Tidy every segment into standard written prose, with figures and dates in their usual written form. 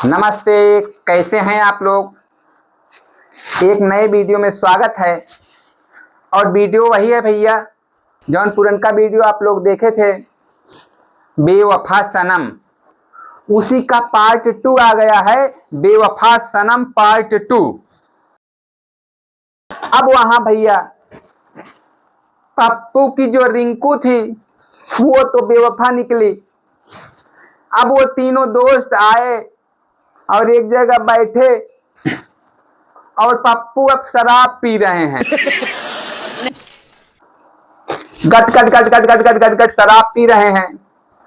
नमस्ते, कैसे हैं आप लोग। एक नए वीडियो में स्वागत है। और वीडियो वही है भैया, जौन पुरनका वीडियो आप लोग देखे थे बेवफा सनम, उसी का पार्ट 2 आ गया है। बेवफा सनम पार्ट 2। अब वहां भैया पप्पू की जो रिंकू थी वो तो बेवफा निकली। अब वो तीनों दोस्त आए और एक जगह बैठे और पप्पू अब शराब पी रहे हैं। गट गट गट गट गट गट गट गट शराब पी रहे हैं।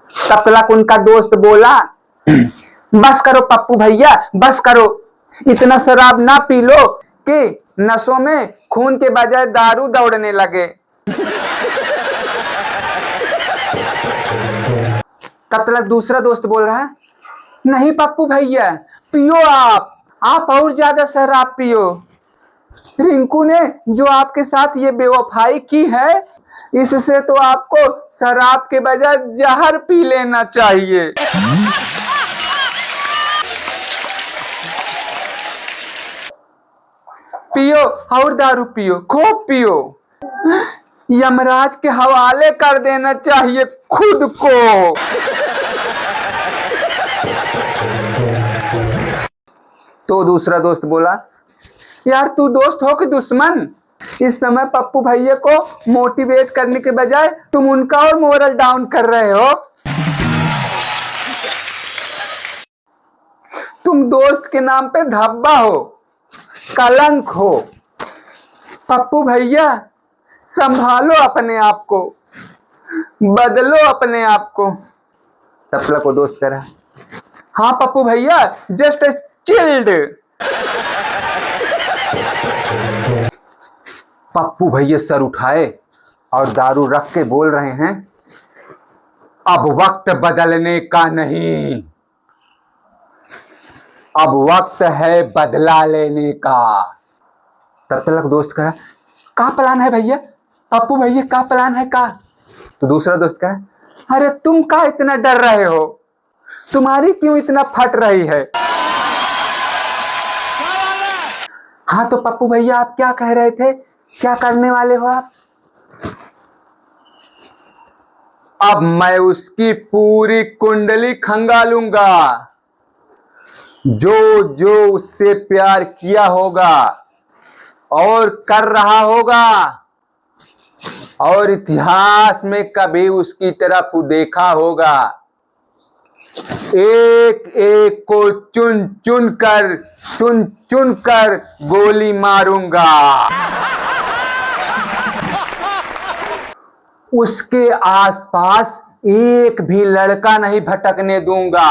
तब तक उनका दोस्त बोला, बस करो पप्पू भैया, बस करो, इतना शराब ना पी लो कि नसों में खून के बजाय दारू दौड़ने लगे। तब तक दूसरा दोस्त बोल रहा है, नहीं पप्पू भैया, पियो आप और ज्यादा शराब पियो। रिंकू ने जो आपके साथ ये बेवफाई की है, इससे तो आपको शराब के बजाय जहर पी लेना चाहिए। पियो और दारू पियो, खूब पियो, यमराज के हवाले कर देना चाहिए खुद को। तो दूसरा दोस्त बोला, यार तू दोस्त हो कि दुश्मन? इस समय पप्पू भैया को मोटिवेट करने के बजाय तुम उनका और मोरल डाउन कर रहे हो। तुम दोस्त के नाम पे धब्बा हो, कलंक हो। पप्पू भैया संभालो अपने आप को, बदलो अपने आप को। तब को दोस्त कह रहा, हाँ पप्पू भैया, जस्ट चिल्ड। पप्पू भैया सर उठाए और दारू रख के बोल रहे हैं, अब वक्त बदलने का नहीं, अब वक्त है बदला लेने का। तब तक दोस्त कहा, का प्लान है भैया? पप्पू भैया का प्लान है का? तो दूसरा दोस्त कहा, अरे तुम का इतना डर रहे हो, तुम्हारी क्यों इतना फट रही है? हाँ तो पप्पू भैया आप क्या कह रहे थे, क्या करने वाले हो आप? अब मैं उसकी पूरी कुंडली खंगालूंगा। जो जो उससे प्यार किया होगा और कर रहा होगा और इतिहास में कभी उसकी तरफ देखा होगा, एक एक को चुन चुन कर गोली मारूंगा। उसके आसपास एक भी लड़का नहीं भटकने दूंगा।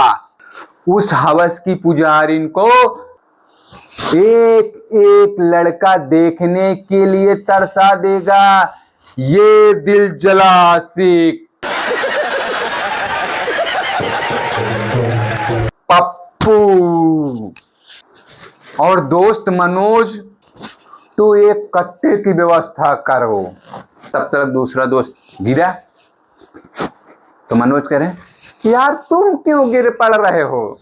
उस हवस की पुजारिन को एक एक लड़का देखने के लिए तरसा देगा। ये दिल जला आशिक पप्पू। और दोस्त मनोज, तू एक कट्टे की व्यवस्था करो। तब तक दूसरा दोस्त गिरा तो मनोज कह रहे, यार तुम क्यों गिर पड़ रहे हो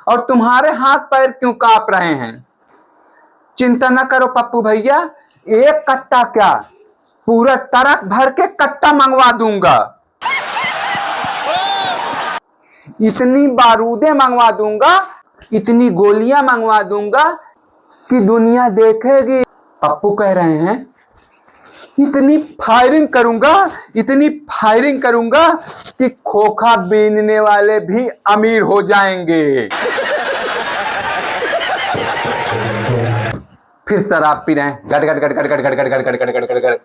और तुम्हारे हाथ पैर क्यों कांप रहे हैं? चिंता न करो पप्पू भैया, एक कट्टा क्या पूरा ट्रक भर के कट्टा मंगवा दूंगा। इतनी बारूदें मंगवा दूंगा, इतनी गोलियां मंगवा दूंगा कि दुनिया देखेगी। पप्पू कह रहे हैं, इतनी फायरिंग करूंगा कि खोखा बीनने वाले भी अमीर हो जाएंगे। फिर शराब पी रहे हैं, गट गट गट गट गट गट गट गट गट गट गट गट।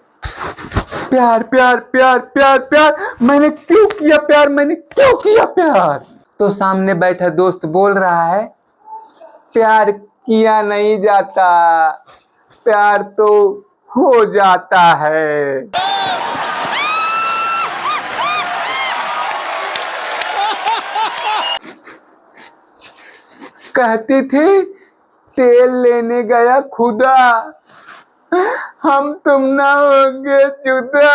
प्यार प्यार प्यार प्यार प्यार, मैंने क्यों किया प्यार, मैंने क्यों किया प्यार? तो सामने बैठा दोस्त बोल रहा है, प्यार किया नहीं जाता, प्यार तो हो जाता है। कहती थी तेल लेने गया खुदा, हम तुम ना होंगे जुदा।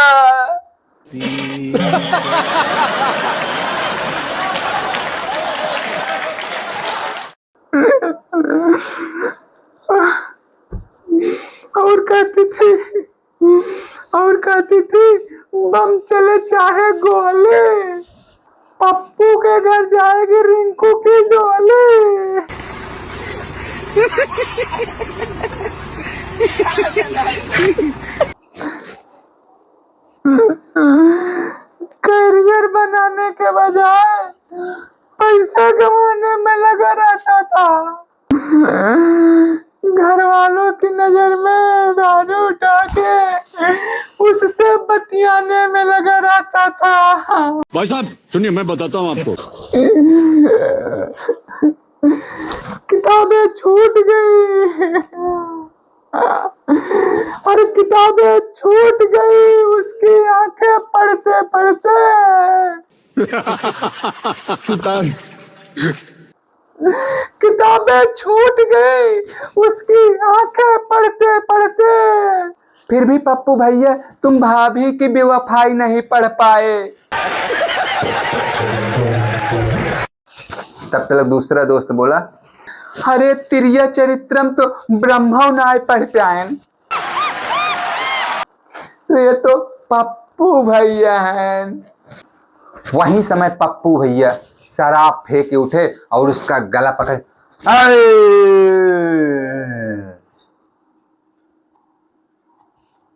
और कहती थी बम चले चाहे गोले, पप्पू के घर जाएगी रिंकू की डोली। करियर बनाने के बजाय पैसा कमाने में लगा रहता था। घर वालों की नजर में दारू उठा के उससे बतियाने में लगा रहता था। भाई साहब सुनिए, मैं बताता हूँ आपको। किताबें छूट गई, और किताबें छूट गई उसकी आंखें पढ़ते पढ़ते। किताबें छूट गई उसकी आंखें पढ़ते पढ़ते। फिर भी पप्पू भैया तुम भाभी की बेवफाई नहीं पढ़ पाए। तब तक दूसरा दोस्त बोला, अरे तिरिया चरित्रम तो ब्रह्मनाय पढ़ पायन। तो ये तो पप्पू भैया हैं। वहीं समय पप्पू भैया शराब फेंक के उठे और उसका गला पकड़, अरे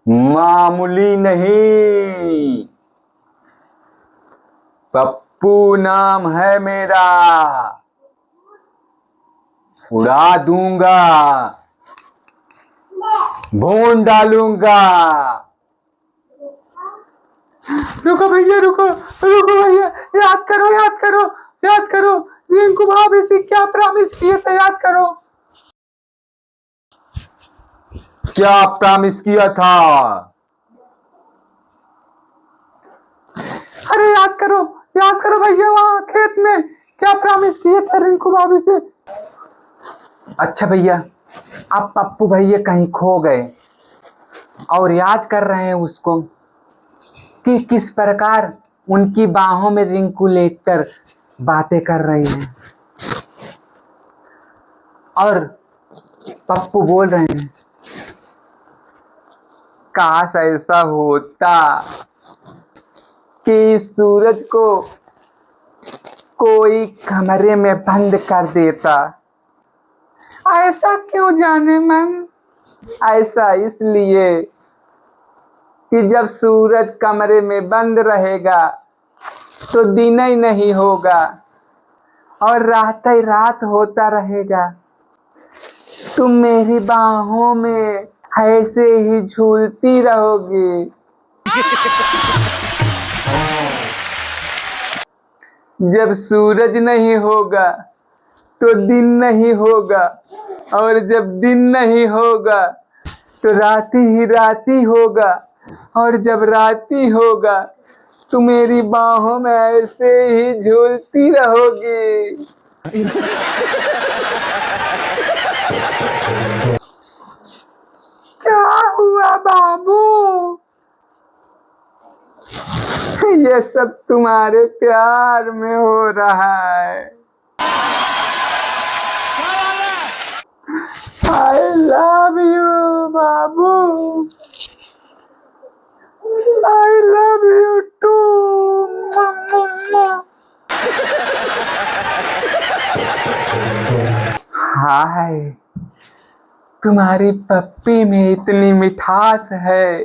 मामूली नहीं, पप्पू नाम है मेरा, उड़ा दूंगा, भून डालूंगा। रुको भैया, रुको रुको भैया, याद करो याद करो याद करो, रिंकू भाभी से क्या प्रॉमिस किए थे, याद करो। क्या प्रॉमिस किया था? अरे याद करो भैया, वहाँ खेत में क्या प्रॉमिस किए थे रिंकू भाभी से। अच्छा भैया, अब पप्पू भैया कहीं खो गए और याद कर रहे हैं उसको कि किस प्रकार उनकी बाहों में रिंकू लेकर बातें कर रही हैं। और पप्पू बोल रहे हैं, काश ऐसा होता कि सूरज को कोई कमरे में बंद कर देता। ऐसा क्यों जाने मन? ऐसा इसलिए कि जब सूरज कमरे में बंद रहेगा तो दिन ही नहीं होगा और रात ही रात होता रहेगा। तुम मेरी बाहों में ऐसे ही झूलती रहोगी। जब सूरज नहीं होगा तो दिन नहीं होगा, और जब दिन नहीं होगा तो राती ही राती होगा, और जब राती होगा तो मेरी बाहों में ऐसे ही झूलती रहोगी। क्या हुआ बाबू? ये सब तुम्हारे प्यार में हो रहा है। I love you Babu, I love you too। हाय, तुम्हारी पप्पी में इतनी मिठास है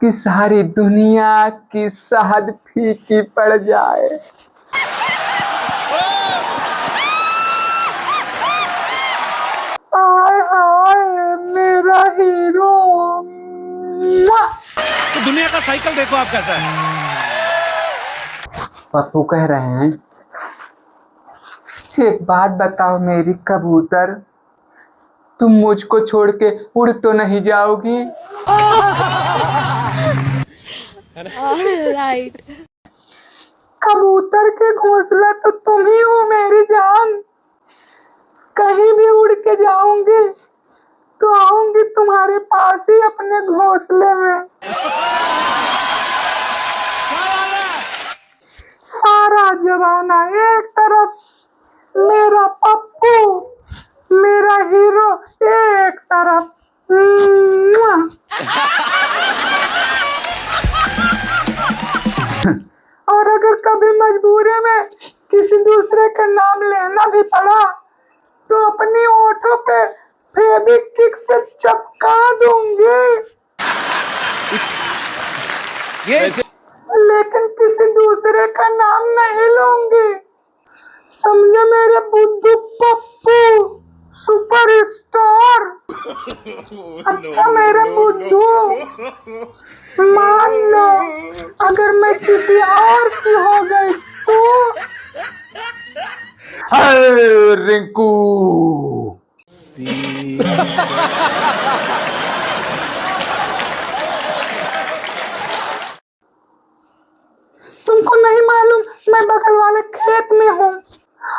कि सारी दुनिया की शहद फीकी पड़ जाए। हाय हाय मेरा हीरो। तो दुनिया का साइकिल देखो आप कैसा है। पप्पू कह रहे हैं, एक बात बताओ मेरी कबूतर, तुम मुझको छोड़ के उड़ तो नहीं जाओगी? राइट। कबूतर के घोंसला तो तुम ही हो मेरी जान। कहीं भी उड़ के जाऊंगी तो आऊंगी तुम्हारे पास ही अपने घोंसले में। सारा जमाना एक तरफ, मेरा पप्पू मेरा हीरो एक तरफ, और अगर कभी मजबूरी में किसी दूसरे का नाम लेना भी पड़ा तो अपनी होठों पे फेविक्विक से चिपका दूंगी, ये लेकिन किसी दूसरे का नाम नहीं लूंगी। समझे मेरे बुद्धू पप्पू सुपरस्टार। अच्छा मेरे बुद्धू, मान लो अगर मैं किसी और की हो गई तो अरे रिंकू, तुमको नहीं मालूम मैं बगल वाले खेत में हूँ,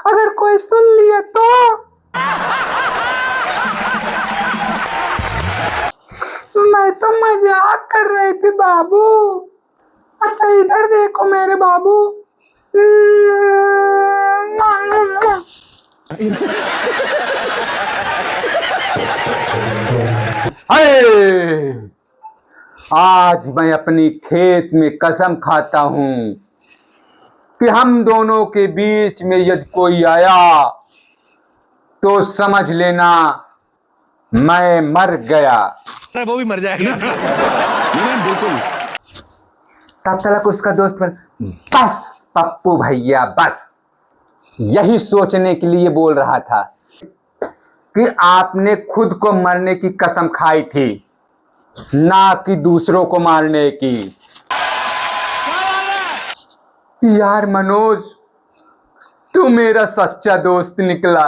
अगर कोई सुन लिए तो। मैं तो मजाक कर रही थी बाबू। अच्छा इधर देखो मेरे बाबू। अरे आज मैं अपनी खेत में कसम खाता हूं कि हम दोनों के बीच में यदि कोई आया तो समझ लेना मैं मर गया। वो भी मर जाएगा। नहीं बिल्कुल। तब तक उसका दोस्त पर बस पप्पू भैया बस, यही सोचने के लिए बोल रहा था कि आपने खुद को मरने की कसम खाई थी, ना कि दूसरों को मारने की। यार मनोज, तू मेरा सच्चा दोस्त निकला।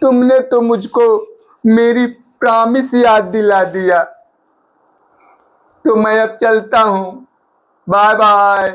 तुमने तो मुझको मेरी प्रॉमिस याद दिला दिया। तो मैं अब चलता हूं। Bye bye.